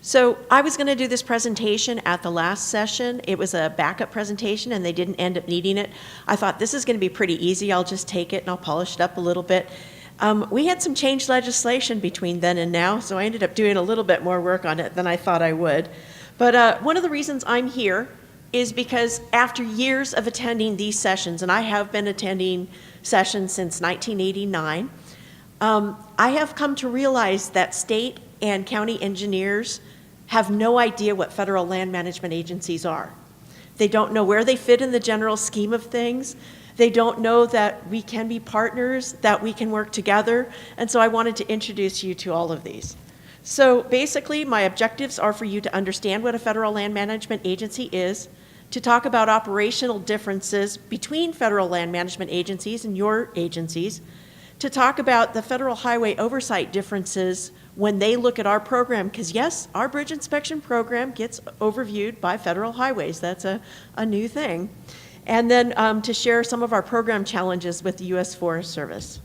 So I was going to do this presentation at the last session. It was a backup presentation and they didn't end up needing it. I thought this is going to be pretty easy. I'll just take it and I'll polish it up a little bit. We had some changed legislation between then and now, so I ended up doing a little bit more work on it than I thought I would. But one of the reasons I'm here is because after years of attending these sessions, and I have been attending sessions since 1989, I have come to realize that state and county engineers have no idea what federal land management agencies are. They don't know where they fit in the general scheme of things. They don't know that we can be partners, that we can work together, and so I wanted to introduce you to all of these. So basically, my objectives are for you to understand what a federal land management agency is, to talk about operational differences between federal land management agencies and your agencies, to talk about the federal highway oversight differences when they look at our program, because yes, our bridge inspection program gets overviewed by federal highways. That's a new thing. And then to share some of our program challenges with the U.S. Forest Service.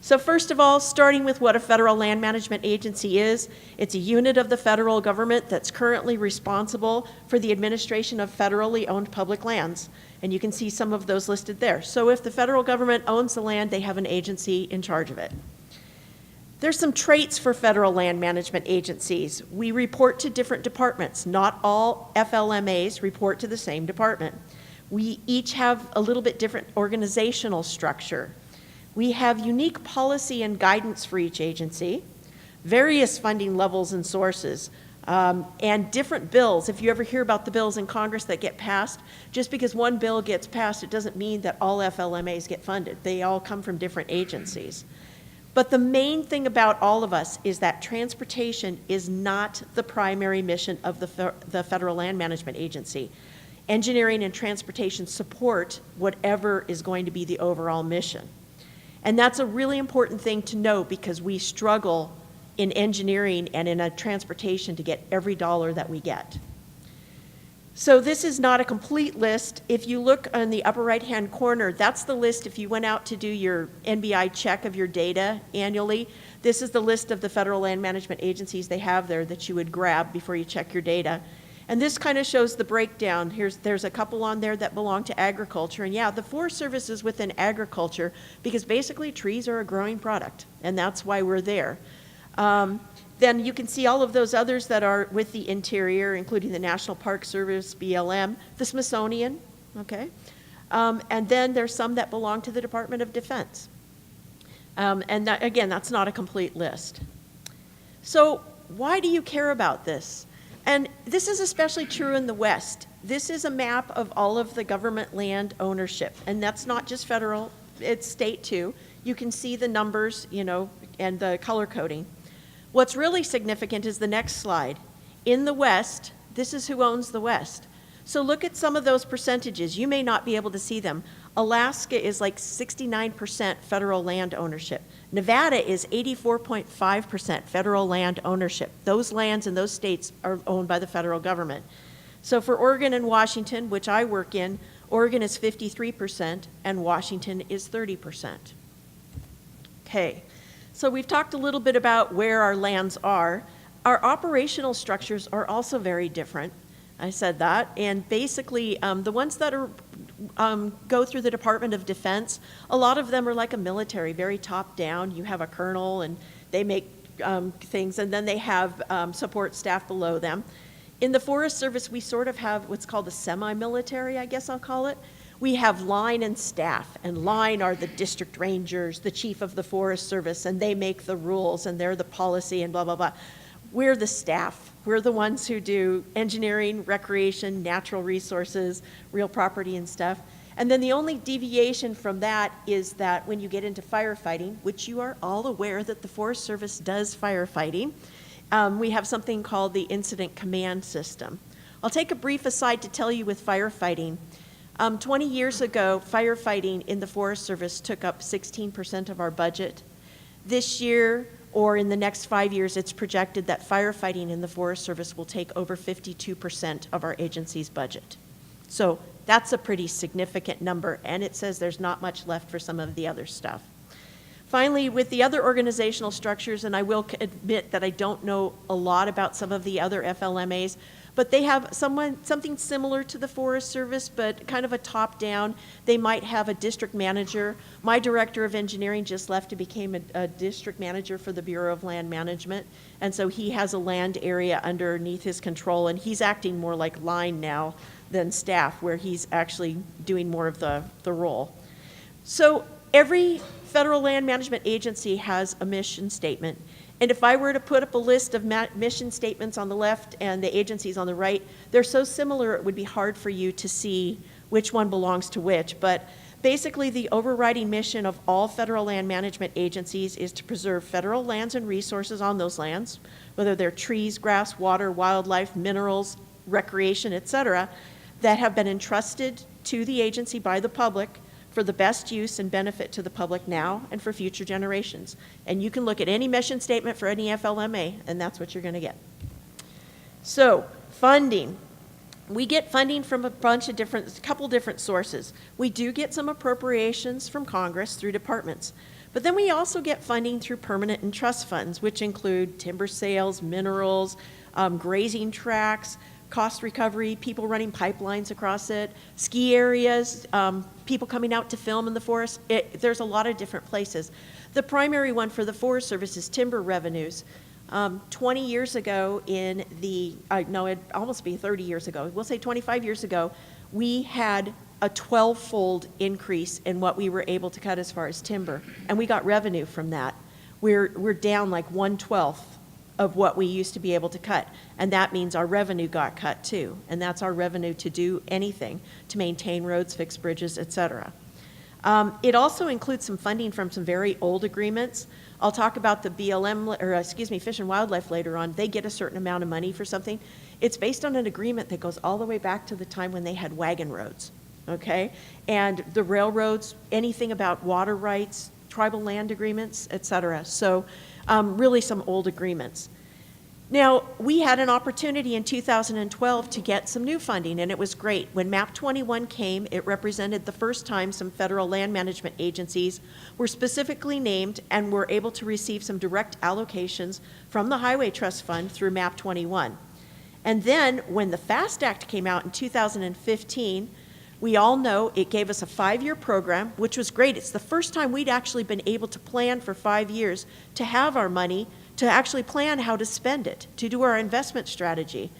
So first of all, starting with what a federal land management agency is, it's a unit of the federal government that's currently responsible for the administration of federally owned public lands. And you can see some of those listed there. So if the federal government owns the land, they have an agency in charge of it. There's some traits for federal land management agencies. We report to different departments. Not all FLMAs report to the same department. We each have a little bit different organizational structure. We have unique policy and guidance for each agency, various funding levels and sources, and different bills. If you ever hear about the bills in Congress that get passed, just because one bill gets passed, it doesn't mean that all FLMAs get funded. They all come from different agencies. But the main thing about all of us is that transportation is not the primary mission of the Federal Land Management Agency. Engineering and transportation support whatever is going to be the overall mission. And that's a really important thing to know because we struggle in engineering and in a transportation to get every dollar that we get. So this is not a complete list. If you look on the upper right-hand corner, that's the list if you went out to do your NBI check of your data annually. This is the list of the federal land management agencies they have there that you would grab before you check your data. And this kind of shows the breakdown. There's a couple on there that belong to agriculture. And yeah, the Forest Service is within agriculture because basically trees are a growing product, and that's why we're there. Then you can see all of those others that are with the interior, including the National Park Service, BLM, the Smithsonian, okay? And then there's some that belong to the Department of Defense. And that, again, that's not a complete list. So why do you care about this? And this is especially true in the West. This is a map of all of the government land ownership, and that's not just federal, it's state too. You can see the numbers, you know, and the color coding. What's really significant is the next slide. In the West, this is who owns the West. So look at some of those percentages. You may not be able to see them. Alaska is like 69% federal land ownership. Nevada is 84.5% federal land ownership. Those lands in those states are owned by the federal government. So for Oregon and Washington, which I work in, Oregon is 53% and Washington is 30%. Okay, so we've talked a little bit about where our lands are. Our operational structures are also very different. I said that, and basically the ones that are go through the Department of Defense, a lot of them are like a military, very top down. You have a colonel and they make things, and then they have support staff below them. In the Forest Service, we sort of have what's called a semi-military, I guess I'll call it. We have line and staff, and line are the district rangers, the chief of the Forest Service, and they make the rules and they're the policy and blah, blah, blah. We're the staff. We're the ones who do engineering, recreation, natural resources, real property and stuff. And then the only deviation from that is that when you get into firefighting, which you are all aware that the Forest Service does firefighting, we have something called the Incident Command System. I'll take a brief aside to tell you with firefighting. 20 years ago, firefighting in the Forest Service took up 16% of our budget. This year, or in the next 5 years, it's projected that firefighting in the Forest Service will take over 52% of our agency's budget. So that's a pretty significant number, and it says there's not much left for some of the other stuff. Finally, with the other organizational structures, and I will admit that I don't know a lot about some of the other FLMAs, but they have something similar to the Forest Service, but kind of a top-down. They might have a district manager. My director of engineering just left to become a district manager for the Bureau of Land Management, and so he has a land area underneath his control, and he's acting more like line now than staff, where he's actually doing more of the role. So every federal land management agency has a mission statement. And if I were to put up a list of mission statements on the left and the agencies on the right, they're so similar it would be hard for you to see which one belongs to which. But basically, the overriding mission of all federal land management agencies is to preserve federal lands and resources on those lands, whether they're trees, grass, water, wildlife, minerals, recreation, etc., that have been entrusted to the agency by the public for the best use and benefit to the public now and for future generations. And you can look at any mission statement for any FLMA, and that's what you're going to get. So, funding. We get funding from a couple different sources. We do get some appropriations from Congress through departments, but then we also get funding through permanent and trust funds, which include timber sales, minerals, grazing tracts, cost recovery, people running pipelines across it, ski areas, people coming out to film in the forest. There's a lot of different places. The primary one for the Forest Service is timber revenues. 20 years ago no, it'd almost be 30 years ago, we'll say 25 years ago, we had a 12-fold increase in what we were able to cut as far as timber, and we got revenue from that. We're down like 1/12 of what we used to be able to cut. And that means our revenue got cut too. And that's our revenue to do anything, to maintain roads, fix bridges, etc. It also includes some funding from some very old agreements. I'll talk about the Fish and Wildlife later on. They get a certain amount of money for something. It's based on an agreement that goes all the way back to the time when they had wagon roads, okay? And the railroads, anything about water rights, tribal land agreements, etc. So really some old agreements. Now, we had an opportunity in 2012 to get some new funding, and it was great. When MAP 21 came, it represented the first time some federal land management agencies were specifically named and were able to receive some direct allocations from the Highway Trust Fund through MAP 21. And then when the FAST Act came out in 2015, we all know it gave us a 5-year program, which was great. It's the first time we'd actually been able to plan for 5 years to have our money, to actually plan how to spend it, to do our investment strategy.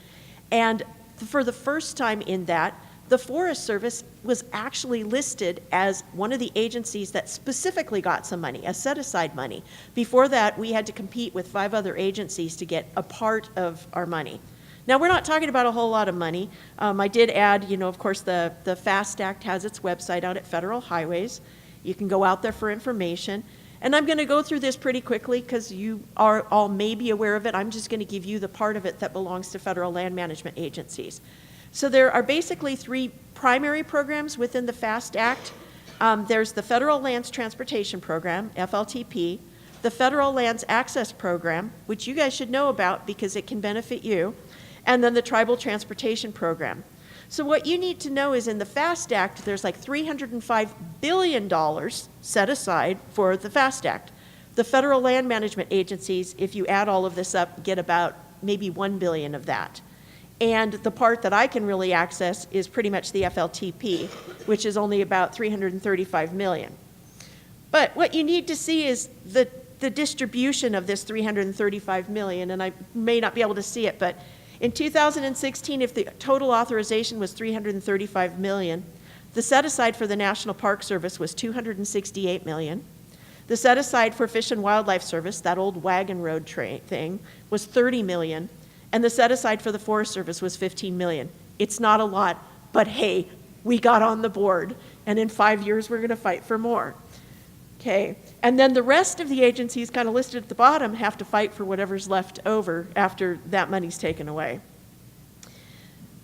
And for the first time in that, the Forest Service was actually listed as one of the agencies that specifically got some money, as set-aside money. Before that, we had to compete with 5 other agencies to get a part of our money. Now, we're not talking about a whole lot of money. I did add, of course, the FAST Act has its website out at Federal Highways. You can go out there for information. And I'm going to go through this pretty quickly because you are all maybe aware of it. I'm just going to give you the part of it that belongs to federal land management agencies. So there are basically 3 primary programs within the FAST Act. There's the Federal Lands Transportation Program, FLTP, the Federal Lands Access Program, which you guys should know about because it can benefit you, and then the Tribal Transportation Program. So what you need to know is in the FAST Act, there's like $305 billion set aside for the FAST Act. The federal land management agencies, if you add all of this up, get about maybe $1 billion of that. And the part that I can really access is pretty much the FLTP, which is only about $335 million. But what you need to see is the distribution of this $335 million, and I may not be able to see it, but in 2016, if the total authorization was $335 million, the set-aside for the National Park Service was $268 million. The set-aside for Fish and Wildlife Service, that old wagon road thing, was $30 million. And the set-aside for the Forest Service was $15 million. It's not a lot, but hey, we got on the board. And in 5 years, we're going to fight for more. Okay, and then the rest of the agencies kind of listed at the bottom have to fight for whatever's left over after that money's taken away.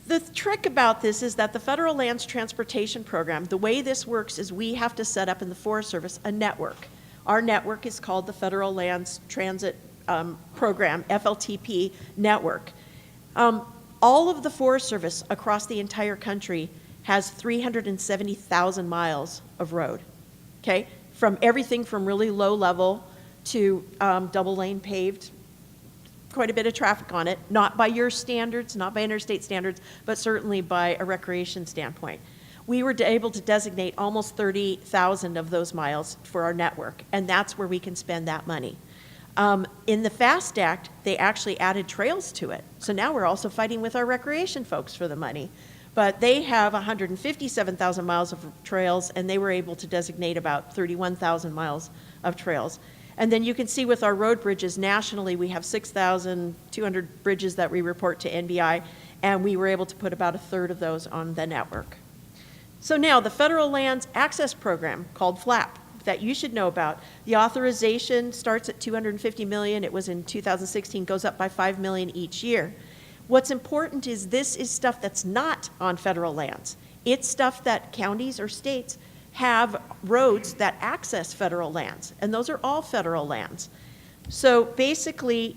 The trick about this is that the Federal Lands Transportation Program, the way this works is we have to set up in the Forest Service a network. Our network is called the Federal Lands Transit Program, FLTP network. All of the Forest Service across the entire country has 370,000 miles of road, okay? from everything from really low level to double lane paved, quite a bit of traffic on it, not by your standards, not by interstate standards, but certainly by a recreation standpoint. We were able to designate almost 30,000 of those miles for our network, and that's where we can spend that money. In the FAST Act, they actually added trails to it. So now we're also fighting with our recreation folks for the money. But they have 157,000 miles of trails, and they were able to designate about 31,000 miles of trails. And then you can see with our road bridges nationally, we have 6,200 bridges that we report to NBI, and we were able to put about a third of those on the network. So now the Federal Lands Access Program, called FLAP, that you should know about. The authorization starts at $250 million. It was in 2016, goes up by $5 million each year. What's important is this is stuff that's not on federal lands. It's stuff that counties or states have roads that access federal lands, and those are all federal lands. So basically,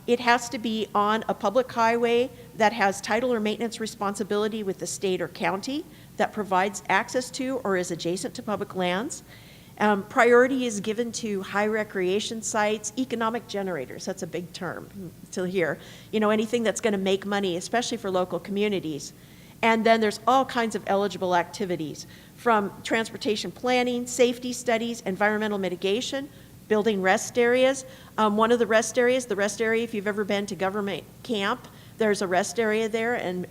it has to be on a public highway that has title or maintenance responsibility with the state or county that provides access to or is adjacent to public lands. Priority is given to high recreation sites, economic generators, that's a big term to hear. You know, anything that's going to make money, especially for local communities. And then there's all kinds of eligible activities, from transportation planning, safety studies, environmental mitigation, building rest areas. One of the rest areas, if you've ever been to government camp, there's a rest area there, and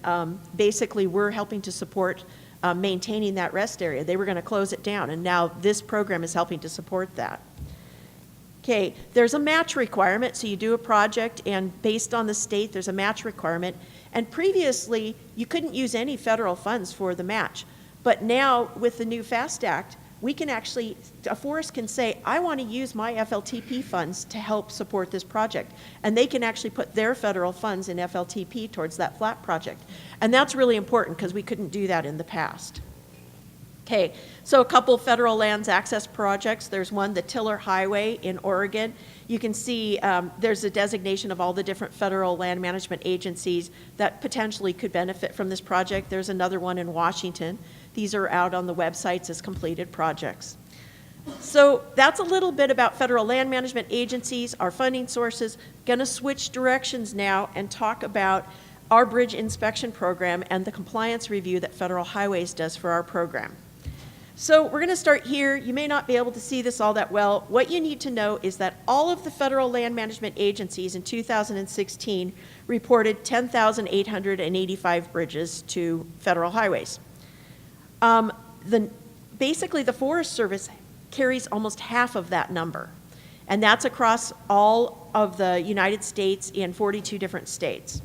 basically we're helping to support maintaining that rest area. They were going to close it down, and now this program is helping to support that. Okay, there's a match requirement, so you do a project, and based on the state, there's a match requirement. And previously, you couldn't use any federal funds for the match. But now, with the new FAST Act, we can actually, a forest can say, I want to use my FLTP funds to help support this project. And they can actually put their federal funds in FLTP towards that flat project. And that's really important because we couldn't do that in the past. Okay, so a couple federal lands access projects. There's one, the Tiller Highway in Oregon. You can see there's a designation of all the different federal land management agencies that potentially could benefit from this project. There's another one in Washington. These are out on the websites as completed projects. So that's a little bit about federal land management agencies, our funding sources. Going to switch directions now and talk about our bridge inspection program and the compliance review that Federal Highways does for our program. So we're going to start here. You may not be able to see this all that well. What you need to know is that all of the federal land management agencies in 2016 reported 10,885 bridges to Federal Highways. Basically, the Forest Service carries almost half of that number, and that's across all of the United States in 42 different states.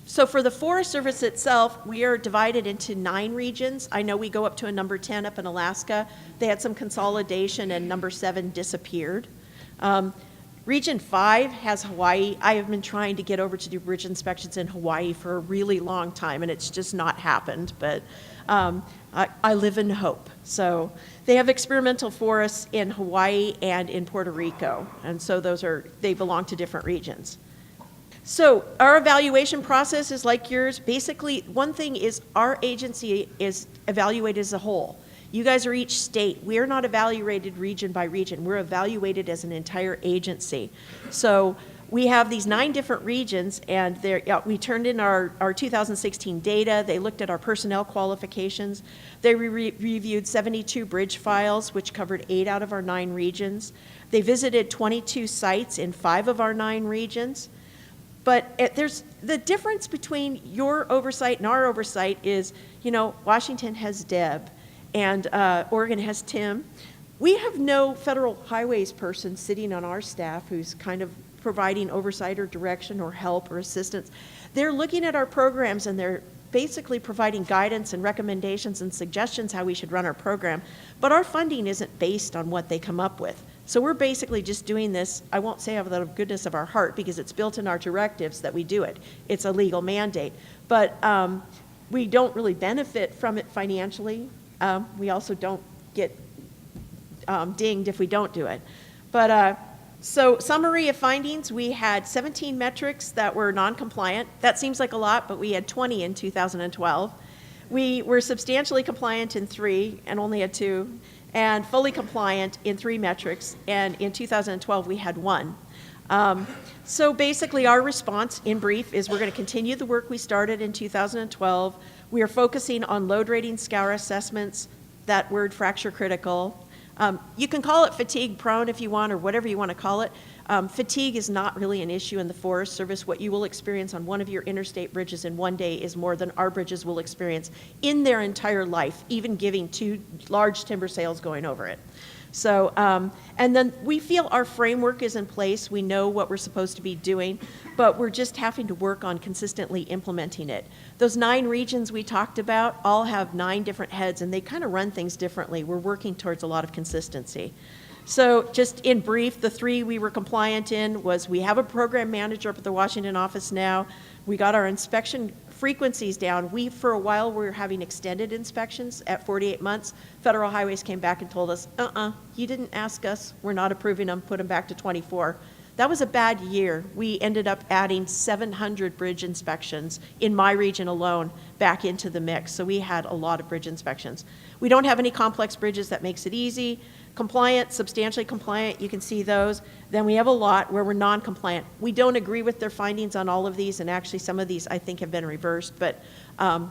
So for the Forest Service itself, we are divided into 9 regions. I know we go up to a number 10 up in Alaska. They had some consolidation, and number 7 disappeared. Region 5 has Hawaii. I have been trying to get over to do bridge inspections in Hawaii for a really long time, and it's just not happened, but I live in hope. So they have experimental forests in Hawaii and in Puerto Rico, and so they belong to different regions. So our evaluation process is like yours. Basically, one thing is our agency is evaluated as a whole. You guys are each state. We are not evaluated region by region. We're evaluated as an entire agency. So we have these 9 different regions, and we turned in our 2016 data. They looked at our personnel qualifications. They reviewed 72 bridge files, which covered 8 out of our 9 regions. They visited 22 sites in 5 of our 9 regions. But there's the difference between your oversight and our oversight is, Washington has Deb, and Oregon has Tim. We have no federal highways person sitting on our staff who's kind of providing oversight or direction or help or assistance. They're looking at our programs, and they're basically providing guidance and recommendations and suggestions how we should run our program. But our funding isn't based on what they come up with. So we're basically just doing this, I won't say out of the goodness of our heart, because it's built in our directives that we do it. It's a legal mandate. But we don't really benefit from it financially. We also don't get dinged if we don't do it. But so summary of findings, we had 17 metrics that were non-compliant. That seems like a lot, but we had 20 in 2012. We were substantially compliant in 3 and only had 2. and fully compliant in 3 metrics, and in 2012 we had 1. So basically our response, in brief, is we're going to continue the work we started in 2012. We are focusing on load rating scour assessments, that word fracture critical. You can call it fatigue prone if you want, or whatever you want to call it. Fatigue is not really an issue in the Forest Service. What you will experience on one of your interstate bridges in one day is more than our bridges will experience in their entire life, even giving 2 large timber sails going over it. So, and then we feel our framework is in place. We know what we're supposed to be doing, but we're just having to work on consistently implementing it. Those 9 regions we talked about all have 9 different heads, and they kind of run things differently. We're working towards a lot of consistency. So just in brief, the 3 we were compliant in was we have a program manager up at the Washington office now. We got our inspection frequencies down. We, for a while, were having extended inspections at 48 months. Federal Highways came back and told us, you didn't ask us, we're not approving them, put them back to 24. That was a bad year. We ended up adding 700 bridge inspections in my region alone back into the mix, so we had a lot of bridge inspections. We don't have any complex bridges. That makes it easy. Compliant, substantially compliant, you can see those. Then we have a lot where we're non-compliant. We don't agree with their findings on all of these, and actually some of these I think have been reversed, but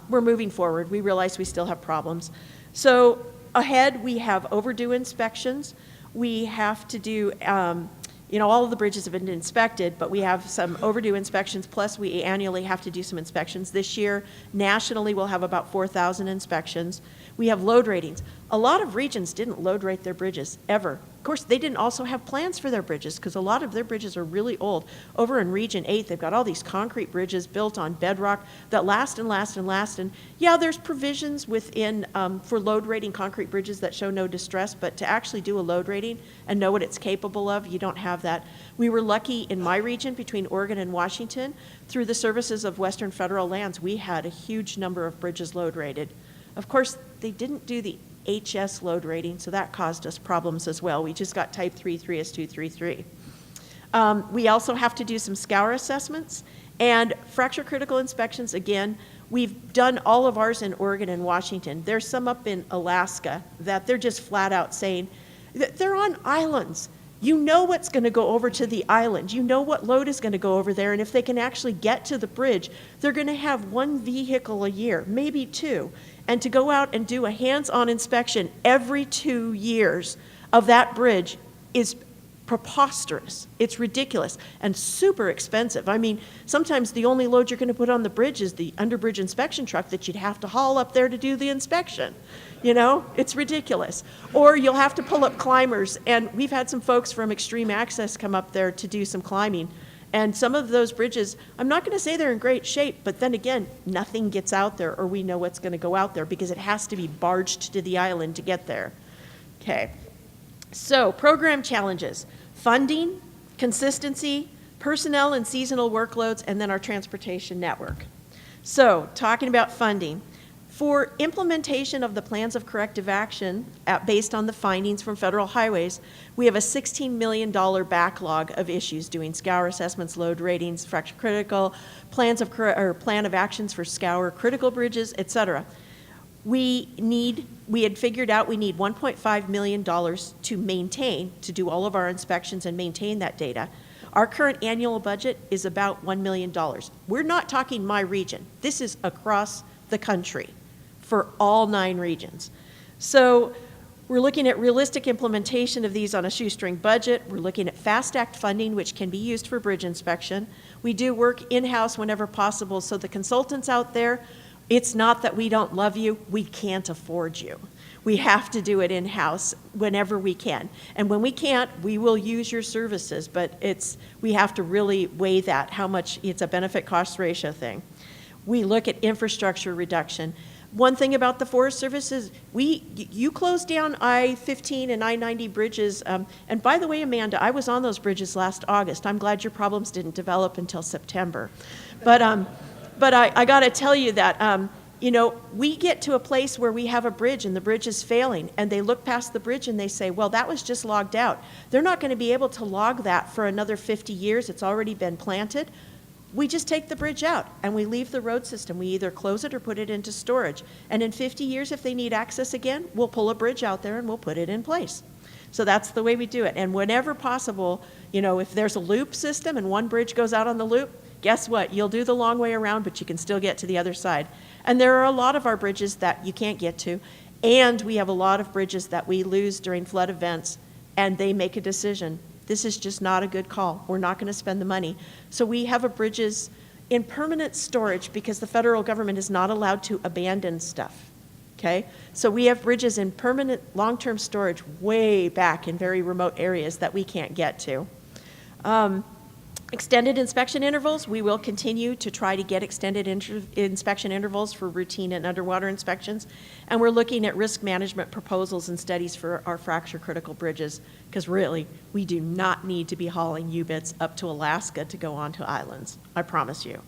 we're moving forward. We realize we still have problems. So ahead we have overdue inspections. We have to do, all of the bridges have been inspected, but we have some overdue inspections, plus we annually have to do some inspections. This year, nationally, we'll have about 4,000 inspections. We have load ratings. A lot of regions didn't load rate their bridges, ever. Of course, they didn't also have plans for their bridges, because a lot of their bridges are really old. Over in Region 8, they've got all these concrete bridges built on bedrock that last and last and last. And yeah, there's provisions within for load rating concrete bridges that show no distress, but to actually do a load rating and know what it's capable of, you don't have that. We were lucky in my region, between Oregon and Washington, through the services of Western Federal Lands, we had a huge number of bridges load rated. Of course, they didn't do the HS load rating, so that caused us problems as well. We just got type 3.3 as 233. We also have to do some scour assessments and fracture critical inspections. Again, we've done all of ours in Oregon and Washington. There's some up in Alaska that they're just flat out saying that they're on islands. You know what's going to go over to the island. You know what load is going to go over there, and if they can actually get to the bridge, they're going to have 1 vehicle a year, maybe 2. And to go out and do a hands-on inspection every 2 years of that bridge is preposterous. It's ridiculous and super expensive. I mean, sometimes the only load you're going to put on the bridge is the underbridge inspection truck that you'd have to haul up there to do the inspection. You know, it's ridiculous. Or you'll have to pull up climbers, and we've had some folks from Extreme Access come up there to do some climbing. And some of those bridges, I'm not going to say they're in great shape, but then again, nothing gets out there, or we know what's going to go out there, because it has to be barged to the island to get there. Okay. So, program challenges: funding, consistency, personnel and seasonal workloads, and then our transportation network. So, talking about funding. For implementation of the plans of corrective action based on the findings from Federal Highways, we have a $16 million backlog of issues doing scour assessments, load ratings, fracture critical, plan of actions for scour critical bridges, etc. We had figured out we need $1.5 million to maintain, to do all of our inspections and maintain that data. Our current annual budget is about $1 million. We're not talking my region. This is across the country for all 9 regions. So we're looking at realistic implementation of these on a shoestring budget. We're looking at FAST Act funding, which can be used for bridge inspection. We do work in-house whenever possible, so the consultants out there, it's not that we don't love you, we can't afford you. We have to do it in-house whenever we can. And when we can't, we will use your services, but we have to really weigh that, how much it's a benefit-cost ratio thing. We look at infrastructure reduction. One thing about the Forest Service is you close down I-15 and I-90 bridges, and by the way, Amanda, I was on those bridges last August. I'm glad your problems didn't develop until September. But I got to tell you that, we get to a place where we have a bridge and the bridge is failing, and they look past the bridge and they say, well, that was just logged out. They're not going to be able to log that for another 50 years. It's already been planted. we just take the bridge out and we leave the road system. We either close it or put it into storage. And in 50 years, if they need access again, we'll pull a bridge out there and we'll put it in place. So that's the way we do it. And whenever possible, if there's a loop system and one bridge goes out on the loop, guess what? You'll do the long way around, but you can still get to the other side. And there are a lot of our bridges that you can't get to. And we have a lot of bridges that we lose during flood events, and they make a decision. This is just not a good call. We're not going to spend the money. So we have a bridges in permanent storage because the federal government is not allowed to abandon stuff. Okay? So we have bridges in permanent long-term storage way back in very remote areas that we can't get to. Extended inspection intervals, we will continue to try to get extended inspection intervals for routine and underwater inspections. And we're looking at risk management proposals and studies for our fracture critical bridges, because really, we do not need to be hauling U-bits up to Alaska to go onto islands, I promise you.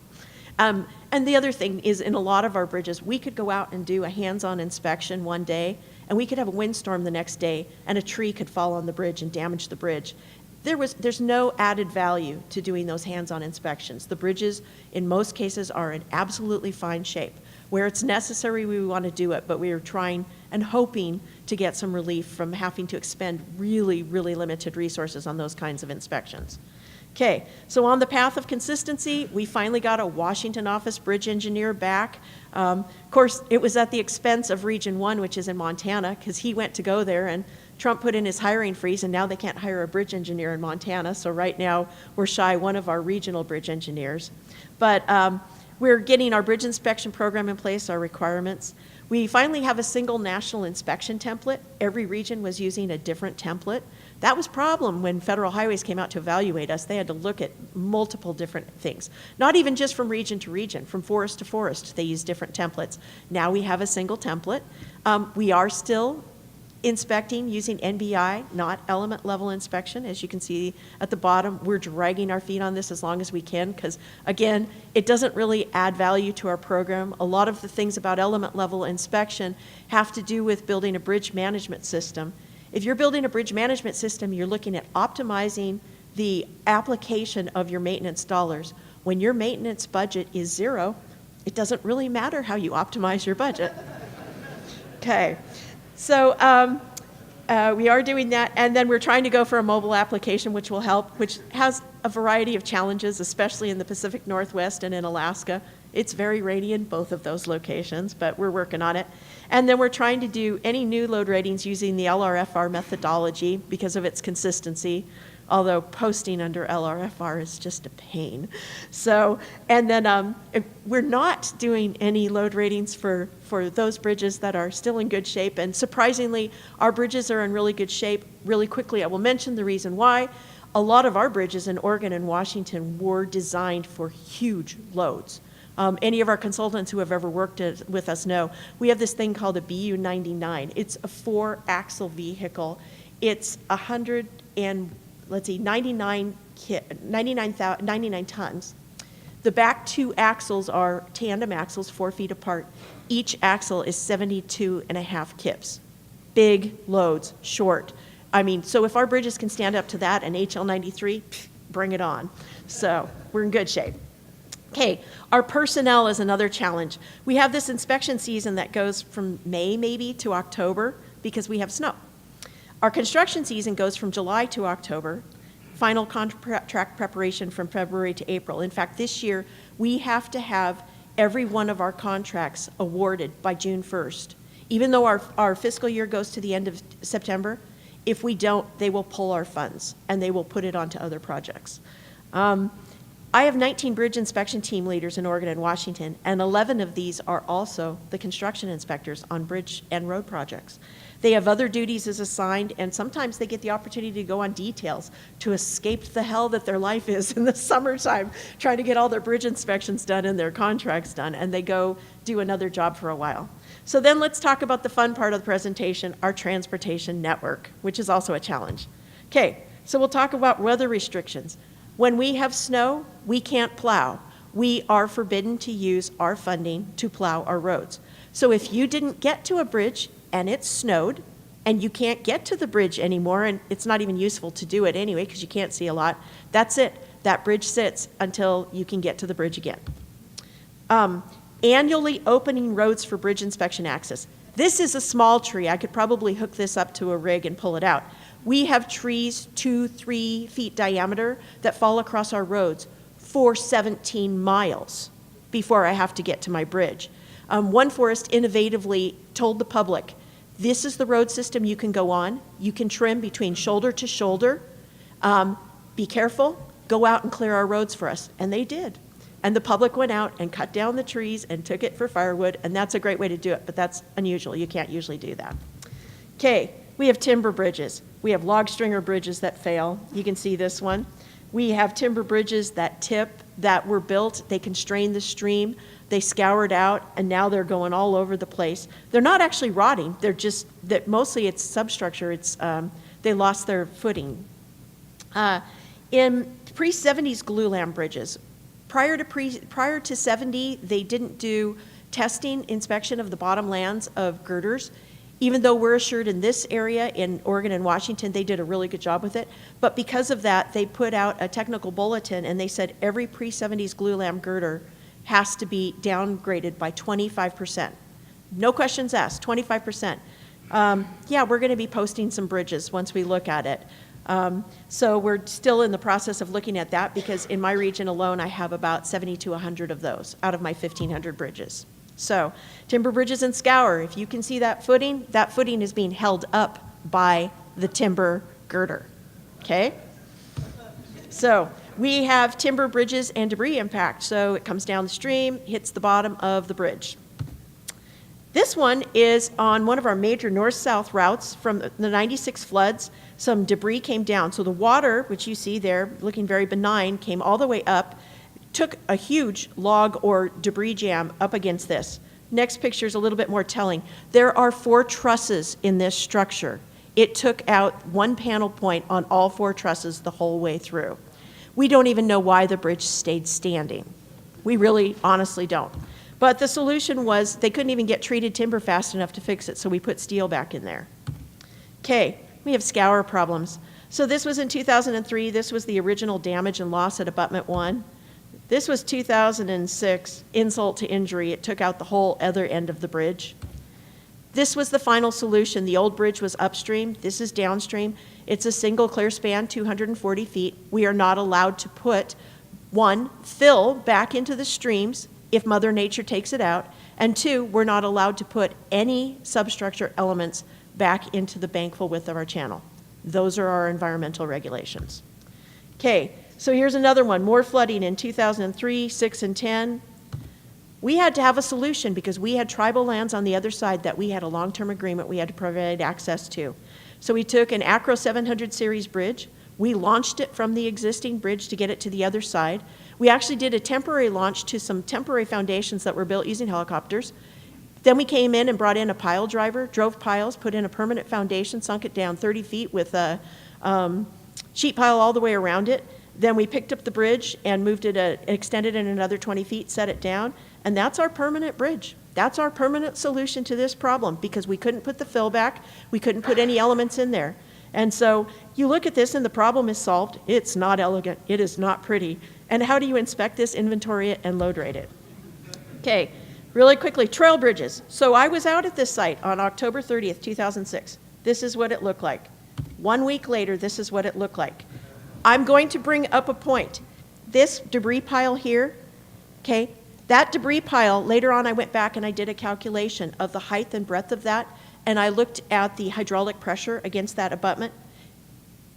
And the other thing is, in a lot of our bridges, we could go out and do a hands-on inspection one day, and we could have a windstorm the next day, and a tree could fall on the bridge and damage the bridge. There's no added value to doing those hands-on inspections. The bridges, in most cases, are in absolutely fine shape. Where it's necessary, we want to do it, but we are trying and hoping to get some relief from having to expend really, really limited resources on those kinds of inspections. Okay, so on the path of consistency, we finally got a Washington office bridge engineer back. Of course, it was at the expense of Region 1, which is in Montana, because he went to go there, and Trump put in his hiring freeze, and now they can't hire a bridge engineer in Montana. So right now, we're shy one of our regional bridge engineers. But we're getting our bridge inspection program in place, our requirements. We finally have a single national inspection template. Every region was using a different template. That was a problem when Federal Highways came out to evaluate us. They had to look at multiple different things. Not even just from region to region, from forest to forest, they use different templates. Now we have a single template. We are still inspecting using NBI, not element level inspection. As you can see at the bottom, we're dragging our feet on this as long as we can because, again, it doesn't really add value to our program. A lot of the things about element level inspection have to do with building a bridge management system. If you're building a bridge management system, you're looking at optimizing the application of your maintenance dollars. When your maintenance budget is zero, it doesn't really matter how you optimize your budget. Okay. So we are doing that, and then we're trying to go for a mobile application, which will help, which has a variety of challenges, especially in the Pacific Northwest and in Alaska. It's very rainy in both of those locations, but we're working on it. And then we're trying to do any new load ratings using the LRFR methodology because of its consistency, although posting under LRFR is just a pain. So, and then we're not doing any load ratings for those bridges that are still in good shape. And surprisingly, our bridges are in really good shape. Really quickly, I will mention the reason why. A lot of our bridges in Oregon and Washington were designed for huge loads. Any of our consultants who have ever worked with us know we have this thing called a BU-99. It's a 4-axle vehicle. It's 99 tons. The back 2 axles are tandem axles, 4 feet apart. Each axle is 72.5 kips. Big loads, short. I mean, so if our bridges can stand up to that and HL93, bring it on. So we're in good shape. Okay, our personnel is another challenge. We have this inspection season that goes from May maybe to October because we have snow. Our construction season goes from July to October. Final contract preparation from February to April. In fact, this year, we have to have every one of our contracts awarded by June 1st. Even though our fiscal year goes to the end of September, if we don't, they will pull our funds and they will put it onto other projects. I have 19 bridge inspection team leaders in Oregon and Washington, and 11 of these are also the construction inspectors on bridge and road projects. They have other duties as assigned, and sometimes they get the opportunity to go on details to escape the hell that their life is in the summertime, trying to get all their bridge inspections done and their contracts done, and they go do another job for a while. So then let's talk about the fun part of the presentation, our transportation network, which is also a challenge. Okay, so we'll talk about weather restrictions. When we have snow, we can't plow. We are forbidden to use our funding to plow our roads. So if you didn't get to a bridge and it snowed and you can't get to the bridge anymore and it's not even useful to do it anyway because you can't see a lot, that's it. That bridge sits until you can get to the bridge again. Annually opening roads for bridge inspection access. This is a small tree. I could probably hook this up to a rig and pull it out. We have trees 2-3 feet diameter that fall across our roads for 17 miles before I have to get to my bridge. One forest innovatively told the public, this is the road system you can go on. You can trim between shoulder to shoulder. Be careful. Go out and clear our roads for us. And they did. And the public went out and cut down the trees and took it for firewood, and that's a great way to do it, but that's unusual. You can't usually do that. Okay, we have timber bridges. We have log stringer bridges that fail. You can see this one. We have timber bridges that tip, that were built. They constrained the stream. They scoured out, and now they're going all over the place. They're not actually rotting. They're just, that mostly it's substructure. It's, they lost their footing. In pre-70s glulam bridges, prior to 70, they didn't do testing, inspection of the bottom lands of girders. Even though we're assured in this area, in Oregon and Washington, they did a really good job with it. But because of that, they put out a technical bulletin, and they said every pre-70s glulam girder has to be downgraded by 25%. No questions asked, 25%. Yeah, we're going to be posting some bridges once we look at it. So we're still in the process of looking at that, because in my region alone, I have about 70 to 100 of those out of my 1,500 bridges. So timber bridges and scour, if you can see that footing is being held up by the timber girder, okay? So we have timber bridges and debris impact. So it comes down the stream, hits the bottom of the bridge. This one is on one of our major north-south routes from the 96 floods. Some debris came down. So the water, which you see there, looking very benign, came all the way up, took a huge log or debris jam up against this. Next picture is a little bit more telling. There are 4 trusses in this structure. It took out one panel point on all 4 trusses the whole way through. We don't even know why the bridge stayed standing. We really honestly don't. But the solution was they couldn't even get treated timber fast enough to fix it, so we put steel back in there. Okay, we have scour problems. So this was in 2003. This was the original damage and loss at abutment 1. This was 2006, insult to injury. It took out the whole other end of the bridge. This was the final solution. The old bridge was upstream. This is downstream. It's a single clear span, 240 feet. We are not allowed to put, 1, fill back into the streams if Mother Nature takes it out, and 2, we're not allowed to put any substructure elements back into the bankful width of our channel. Those are our environmental regulations. Okay, so here's another one, more flooding in 2003, 6, and 10. We had to have a solution because we had tribal lands on the other side that we had a long-term agreement we had to provide access to. So we took an Acro 700 series bridge. We launched it from the existing bridge to get it to the other side. We actually did a temporary launch to some temporary foundations that were built using helicopters. Then we came in and brought in a pile driver, drove piles, put in a permanent foundation, sunk it down 30 feet with a sheet pile all the way around it. Then we picked up the bridge and moved it, extended it another 20 feet, set it down, and that's our permanent bridge. That's our permanent solution to this problem because we couldn't put the fill back, we couldn't put any elements in there. And so you look at this and the problem is solved. It's not elegant, it is not pretty. And how do you inspect this, inventory it, and load rate it? Okay, really quickly, trail bridges. So I was out at this site on October 30th, 2006. This is what it looked like. 1 week later, this is what it looked like. I'm going to bring up a point. This debris pile here, okay, that debris pile, later on I went back and I did a calculation of the height and breadth of that, and I looked at the hydraulic pressure against that abutment.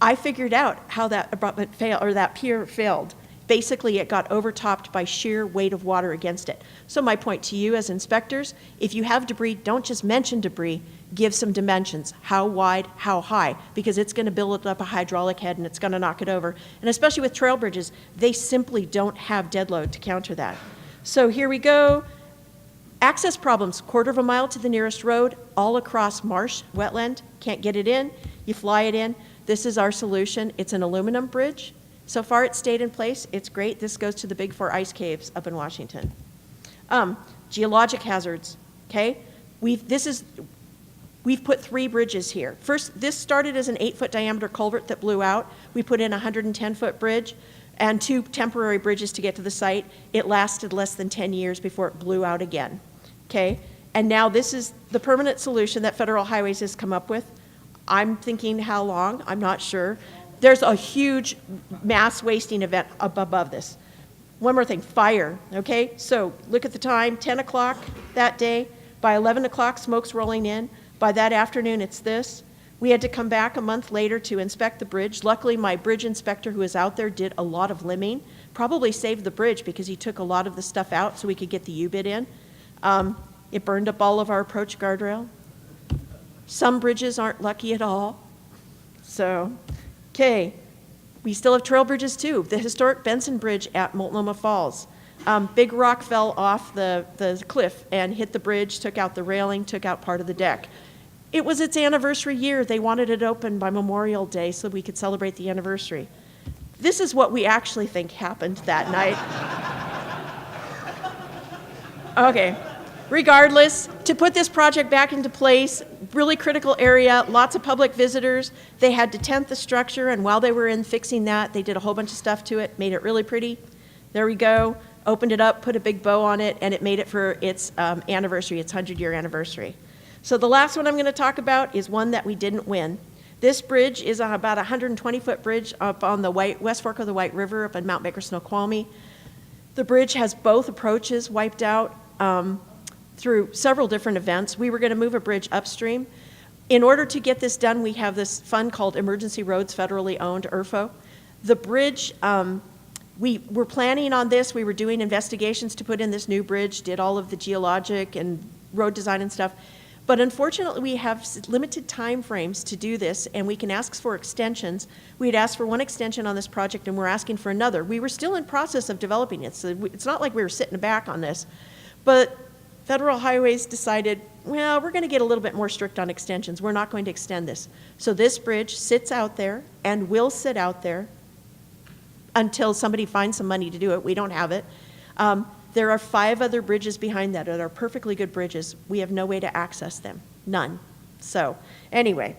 I figured out how that abutment failed, or that pier failed. Basically, it got overtopped by sheer weight of water against it. So my point to you as inspectors, if you have debris, don't just mention debris, give some dimensions, how wide, how high, because it's going to build up a hydraulic head and it's going to knock it over. And especially with trail bridges, they simply don't have dead load to counter that. So here we go. Access problems, 1/4 mile to the nearest road, all across marsh, wetland, can't get it in, you fly it in. This is our solution. It's an aluminum bridge. So far it's stayed in place, it's great. This goes to the Big 4 ice caves up in Washington. Geologic hazards, okay? We've put 3 bridges here. First, this started as an 8-foot diameter culvert that blew out. We put in a 110-foot bridge. and 2 temporary bridges to get to the site. It lasted less than 10 years before it blew out again, okay? And now this is the permanent solution that Federal Highways has come up with. I'm thinking how long, I'm not sure. There's a huge mass wasting event up above this. One more thing, fire, okay? So look at the time, 10 o'clock that day. By 11 o'clock, smoke's rolling in. By that afternoon, it's this. We had to come back a month later to inspect the bridge. Luckily, my bridge inspector who was out there did a lot of limbing, probably saved the bridge because he took a lot of the stuff out so we could get the U-bit in. It burned up all of our approach guardrail. Some bridges aren't lucky at all. So, okay. We still have trail bridges too. The historic Benson Bridge at Multnomah Falls. Big rock fell off the cliff and hit the bridge, took out the railing, took out part of the deck. It was its anniversary year. They wanted it open by Memorial Day so we could celebrate the anniversary. This is what we actually think happened that night. Okay. Regardless, to put this project back into place, really critical area, lots of public visitors. They had to tent the structure, and while they were in fixing that, they did a whole bunch of stuff to it, made it really pretty. There we go. Opened it up, put a big bow on it, and it made it for its anniversary, its 100-year anniversary. So the last one I'm going to talk about is one that we didn't win. This bridge is about a 120-foot bridge up on the West Fork of the White River up in Mount Baker, Snoqualmie. The bridge has both approaches wiped out through several different events. We were going to move a bridge upstream. In order to get this done, we have this fund called Emergency Roads, federally owned, ERFO. The bridge, we were planning on this. We were doing investigations to put in this new bridge, did all of the geologic and road design and stuff. But unfortunately, we have limited time frames to do this, and we can ask for extensions. We had asked for one extension on this project, and we're asking for another. We were still in process of developing it, so it's not like we were sitting back on this. But Federal Highways decided, well, we're going to get a little bit more strict on extensions. We're not going to extend this. So this bridge sits out there and will sit out there until somebody finds some money to do it. We don't have it. There are 5 other bridges behind that are perfectly good bridges. We have no way to access them, none. So anyway,